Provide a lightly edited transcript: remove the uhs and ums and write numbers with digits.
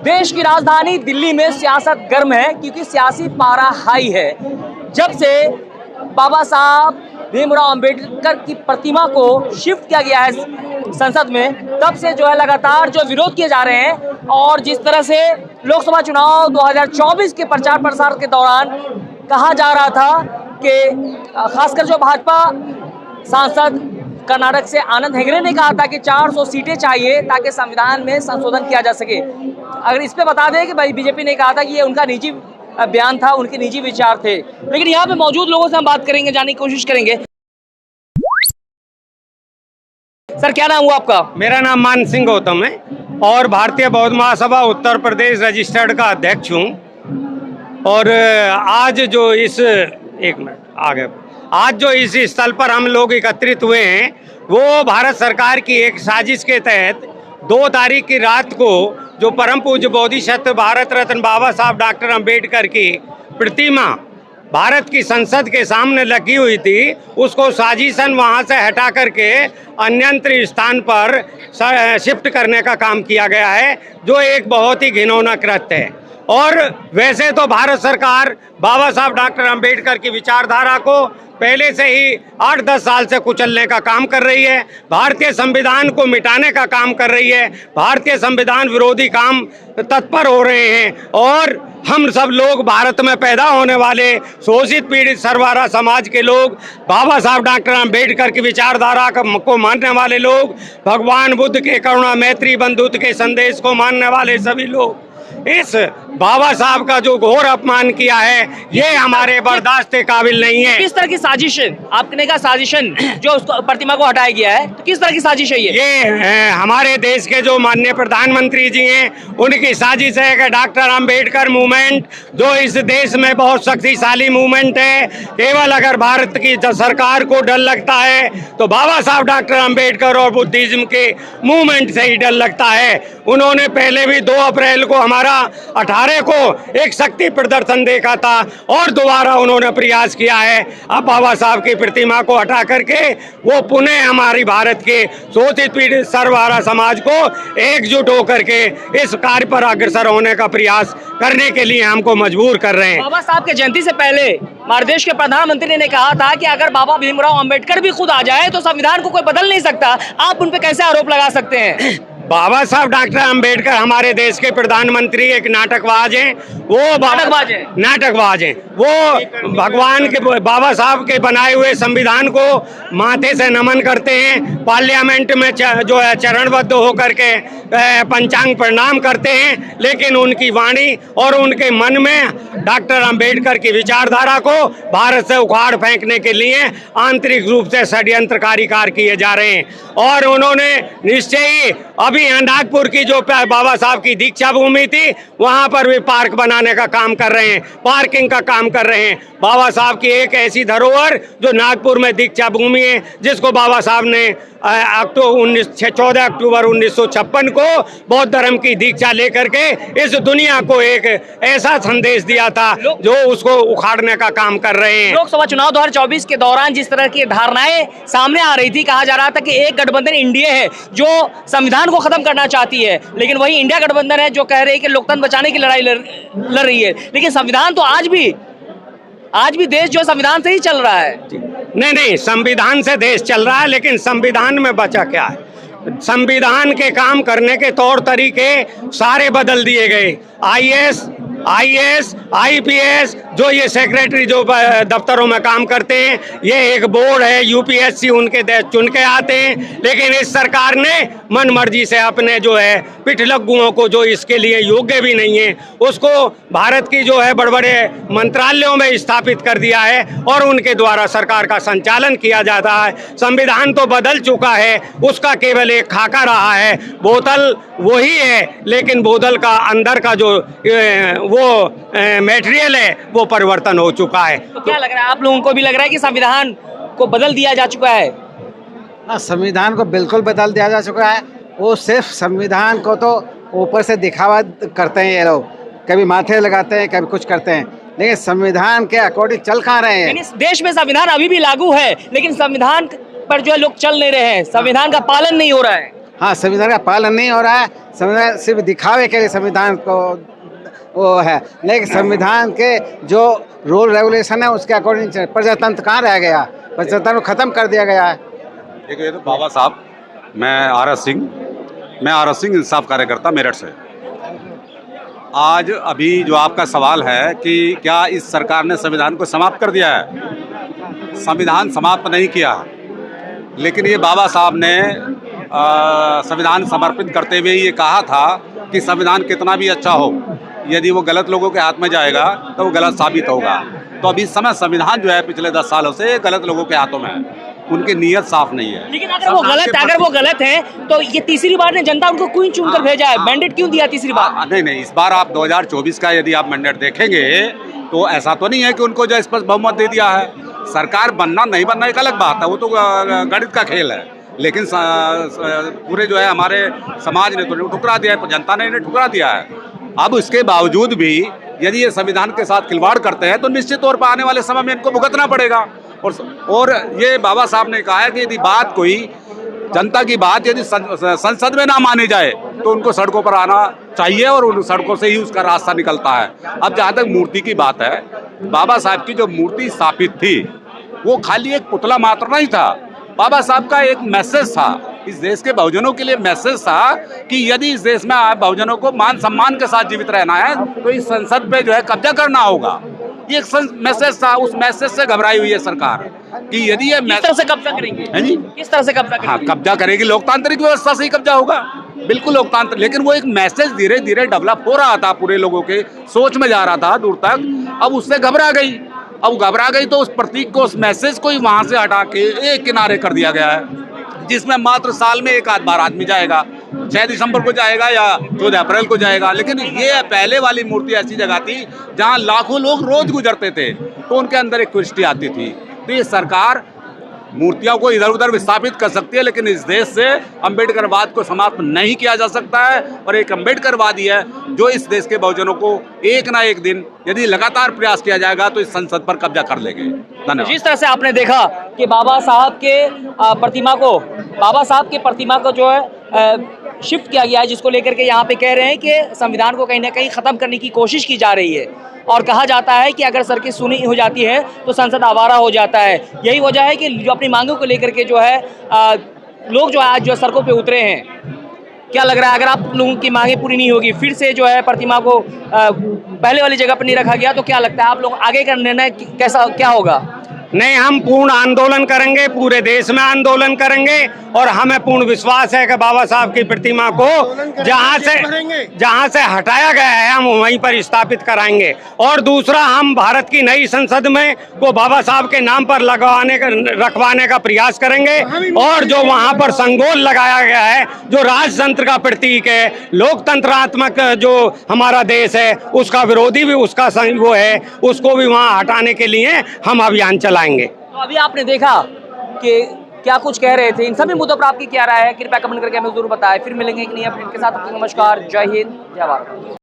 देश की राजधानी दिल्ली में सियासत गर्म है क्योंकि सियासी पारा हाई है। जब से बाबा साहब भीमराव अंबेडकर की प्रतिमा को शिफ्ट किया गया है संसद में, तब से जो है लगातार जो विरोध किए जा रहे हैं। और जिस तरह से लोकसभा चुनाव 2024 के प्रचार प्रसार के दौरान कहा जा रहा था कि खासकर जो भाजपा सांसद कर्नाटक से आनंद हेगड़े ने कहा था कि 400 सीटें चाहिए ताकि संविधान में संशोधन किया जा सके। अगर इस पे बता दें कि भाई बीजेपी ने कहा था कि ये उनका निजी बयान था, उनके निजी विचार थे। लेकिन यहाँ पे मौजूद लोगों से हम बात करेंगे, जानने की कोशिश करेंगे। सर, क्या नाम हुआ आपका? मेरा नाम मान सिंह गौतम है और भारतीय बौद्ध महासभा उत्तर प्रदेश रजिस्टर्ड का अध्यक्ष हूँ। और आज जो इस स्थल पर हम लोग एकत्रित हुए हैं वो भारत सरकार की एक साजिश के तहत 2 तारीख की रात को जो परम पूज्य बोधिसत्व भारत रत्न बाबा साहब डॉक्टर अंबेडकर की प्रतिमा भारत की संसद के सामने लगी हुई थी, उसको साजिशन वहां से हटा करके अन्यंत्र स्थान पर शिफ्ट करने का काम किया गया है, जो एक बहुत ही घिनौना कृत्य है। और वैसे तो भारत सरकार बाबा साहब डॉक्टर अंबेडकर की विचारधारा को पहले से ही 8-10 साल से कुचलने का काम कर रही है, भारतीय संविधान को मिटाने का काम कर रही है, भारतीय संविधान विरोधी काम तत्पर हो रहे हैं। और हम सब लोग भारत में पैदा होने वाले शोषित पीड़ित सर्वहारा समाज के लोग, बाबा साहब डॉक्टर अंबेडकर की विचारधारा को मानने वाले लोग, भगवान बुद्ध के करुणा मैत्री बंधुत्व के संदेश को मानने वाले सभी लोग इस बाबा साहब का जो घोर अपमान किया है ये हमारे बर्दाश्त के काबिल नहीं है। किस तरह की साजिश है? आपने कहा साजिशन जो उसको प्रतिमा को हटाया गया है, तो किस तरह की साजिश है ये? हमारे देश के जो माननीय प्रधानमंत्री जी हैं उनकी साजिश है कि डॉक्टर अंबेडकर मूवमेंट जो इस देश में बहुत शक्तिशाली मूवमेंट है, केवल अगर भारत की सरकार को डर लगता है तो बाबा साहब डॉक्टर अंबेडकर और बुद्धिज्म के मूवमेंट से ही डर लगता है। उन्होंने पहले भी 2 अप्रैल को हमारा 18 को एक शक्ति प्रदर्शन देखा था और दोबारा उन्होंने प्रयास किया है। अब बाबा साहब की प्रतिमा को हटा करके वो पुनः हमारी भारत के शोषित पीड़ित सर्वहारा समाज को एकजुट होकर के इस कार्य पर अग्रसर होने का प्रयास करने के लिए हमको मजबूर कर रहे हैं। बाबा साहब के जयंती से पहले हमारे देश के प्रधानमंत्री ने कहा था कि अगर बाबा भीमराव अंबेडकर भी खुद आ जाए तो संविधान को कोई बदल नहीं सकता। आप उन पे कैसे आरोप लगा सकते हैं? बाबा साहब डॉक्टर अंबेडकर हमारे देश के प्रधानमंत्री एक नाटकबाज हैं। वो नाटकबाज हैं। वो भगवान के बाबा साहब के बनाए हुए संविधान को माथे से नमन करते हैं, पार्लियामेंट में जो है चरणबद्ध होकर के पंचांग प्रणाम करते हैं, लेकिन उनकी वाणी और उनके मन में डॉक्टर अंबेडकर की विचारधारा को भारत से उखाड़ फेंकने के लिए आंतरिक रूप से षड्यंत्रकारी कार्य किए जा रहे हैं। और उन्होंने निश्चय ही अभी नागपुर की जो बाबा साहब की दीक्षा भूमि थी वहां पर भी पार्क बनाने का काम कर रहे हैं, पार्किंग का काम कर रहे हैं। बाबा साहब की एक ऐसी धरोहर जो नागपुर में दीक्षा भूमि है, जिसको बाबा साहब ने 14 अक्टूबर 1956 को बौद्ध धर्म की दीक्षा लेकर के इस दुनिया को एक ऐसा संदेश दिया था जो उसको उखाड़ने का काम कर रहे हैं। लोकसभा चुनाव 2024 के दौरान जिस तरह की धारणाएं सामने आ रही थी, कहा जा रहा था कि एक गठबंधन इंडिया है जो संविधान को खत्म करना चाहती है, लेकिन वही इंडिया गठबंधन है जो कह रही है कि लोकतंत्र बचाने की लड़ाई लड़ रही है। लेकिन संविधान तो आज भी देश जो संविधान से ही चल रहा है। नहीं, संविधान से देश चल रहा है, लेकिन संविधान में बचा क्या है? संविधान के काम करने के तौर तरीके सारे बदल दिए गए। IAS, IPS जो ये सेक्रेटरी जो दफ्तरों में काम करते हैं, ये एक बोर्ड है, UPSC उनके चुन के आते हैं। लेकिन इस सरकार ने मन मर्जी से अपने जो है पिठलग्गुओं को, जो इसके लिए योग्य भी नहीं है, उसको भारत की जो है बड़े बड़े मंत्रालयों में स्थापित कर दिया है और उनके द्वारा सरकार का संचालन किया जाता है। संविधान तो बदल चुका है, उसका केवल एक खाका रहा है। बोतल वही है, लेकिन बोतल का अंदर का जो वो मटेरियल है वो परिवर्तन हो चुका है। तो क्या लग रहा है, आप लोगों को भी लग रहा है कि संविधान को बदल दिया जा चुका है? संविधान को बिल्कुल बदल दिया जा चुका है। वो सिर्फ संविधान को तो ऊपर से दिखावा करते हैं ये लोग, कभी माथे लगाते हैं, कभी कुछ करते हैं, लेकिन संविधान के अकॉर्डिंग चल कहाँ रहे हैं? इस देश में संविधान अभी भी लागू है, लेकिन संविधान पर जो है लोग चल नहीं रहे हैं, संविधान का पालन नहीं हो रहा है। हाँ, संविधान का पालन नहीं हो रहा है। संविधान सिर्फ दिखावे के लिए संविधान को वो है, लेकिन संविधान के जो रूल रेगुलेशन है उसके अकॉर्डिंग प्रजातंत्र कहाँ रह गया? प्रजातंत्र को खत्म कर दिया गया है। देखिए, तो बाबा साहब, मैं आर एस सिंह इंसाफ कार्यकर्ता मेरठ से। आज अभी जो आपका सवाल है कि क्या इस सरकार ने संविधान को समाप्त कर दिया है? संविधान समाप्त नहीं किया, लेकिन ये बाबा साहब ने संविधान समर्पित करते हुए ये कहा था कि संविधान कितना भी अच्छा हो, यदि वो गलत लोगों के हाथ में जाएगा तो वो गलत साबित होगा। तो अभी इस समय संविधान जो है पिछले 10 सालों से गलत लोगों के हाथों में है, उनकी नीयत साफ नहीं है। लेकिन अगर वो गलत है तो ये तीसरी बार ने जनता उनको क्यों चुनकर भेजा है? मैंडेट क्यों दिया तीसरी बार? नहीं, इस बार आप 2024 का यदि आप मैंडेट देखेंगे तो ऐसा तो नहीं है कि उनको जो स्पष्ट बहुमत दे दिया है। सरकार बनना नहीं बनना एक अलग बात है, वो तो गणित का खेल है, लेकिन पूरे जो है हमारे समाज ने तो ठुकरा दिया है, जनता ने इन्हें ठुकरा दिया है। अब इसके बावजूद भी यदि ये संविधान के साथ खिलवाड़ करते हैं तो निश्चित तौर पर आने वाले समय में इनको भुगतना पड़ेगा। और ये बाबा साहब ने कहा है कि यदि बात कोई जनता की बात यदि संसद में ना मानी जाए तो उनको सड़कों पर आना चाहिए और उन सड़कों से ही उसका रास्ता निकलता है। अब जहाँ तक मूर्ति की बात है, बाबा साहब की जो मूर्ति स्थापित थी वो खाली एक पुतला मात्र नहीं था। बाबा साहब का एक मैसेज था, इस देश के बहुजनों के लिए मैसेज था कि यदि इस देश में बहुजनों को मान सम्मान के साथ जीवित रहना है तो इस संसद पे जो है कब्जा करना होगा। ये एक मैसेज था, उस मैसेज से घबराई हुई है सरकार कि यदि ये किस तरह से कब्जा करेंगे? किस तरह से कब्जा करेंगे? हाँ, कब्जा करेगी, लोकतांत्रिक व्यवस्था से ही कब्जा होगा, बिल्कुल लोकतांत्रिक। लेकिन वो एक मैसेज धीरे धीरे डेवलप हो रहा था, पूरे लोगों के सोच में जा रहा था दूर तक। अब उससे घबरा गई, तो उस प्रतीक को, उस मैसेज को ही वहां से हटा के एक किनारे कर दिया गया है, जिसमें मात्र साल में एक आध बार आदमी जाएगा, 6 दिसंबर को जाएगा या 14 अप्रैल को जाएगा। लेकिन ये पहले वाली मूर्ति ऐसी जगह थी जहां लाखों लोग रोज गुजरते थे, तो उनके अंदर एक क्यूरियोसिटी आती थी। तो ये सरकार मूर्तियों को इधर उधर विस्थापित कर सकती है, लेकिन इस देश से अम्बेडकरवाद को समाप्त नहीं किया जा सकता है। और एक अम्बेडकरवादी है जो इस देश के बहुजनों को एक ना एक दिन यदि लगातार प्रयास किया जाएगा तो इस संसद पर कब्जा कर लेंगे। धन्यवाद। जिस तरह से आपने देखा कि बाबा साहब के प्रतिमा को जो है शिफ्ट किया गया है, जिसको लेकर के यहाँ पे कह रहे हैं कि संविधान को कहीं ना कहीं खत्म करने की कोशिश की जा रही है। और कहा जाता है कि अगर सरकार सुनी हो जाती है तो संसद आवारा हो जाता है। यही वजह है कि जो अपनी मांगों को लेकर के जो है लोग जो आज जो सड़कों पे उतरे हैं। क्या लग रहा है, अगर आप लोगों की मांगे पूरी नहीं होगी, फिर से जो है प्रतिमा को पहले वाली जगह पर नहीं रखा गया, तो क्या लगता है आप लोग आगे का निर्णय क्या होगा? नहीं, हम पूर्ण आंदोलन करेंगे, पूरे देश में आंदोलन करेंगे और हमें पूर्ण विश्वास है कि बाबा साहब की प्रतिमा को जहां से हटाया गया है हम वहीं पर स्थापित कराएंगे। और दूसरा, हम भारत की नई संसद में वो बाबा साहब के नाम पर रखवाने का प्रयास करेंगे। और जो वहां पर संगोल लगाया गया है, जो राजतंत्र का प्रतीक है, लोकतंत्रात्मक जो हमारा देश है, उसका विरोधी भी उसका वो है, उसको भी वहां हटाने के लिए हम अभियान चलाएंगे। तो अभी आपने देखा कि क्या कुछ कह रहे थे। इन सभी मुद्दों पर आपकी क्या राय है? कृपया कमेंट करके हमें जरूर बताएं। फिर मिलेंगे एक नई अपडेट के साथ। नमस्कार, जय हिंद, जय भारत।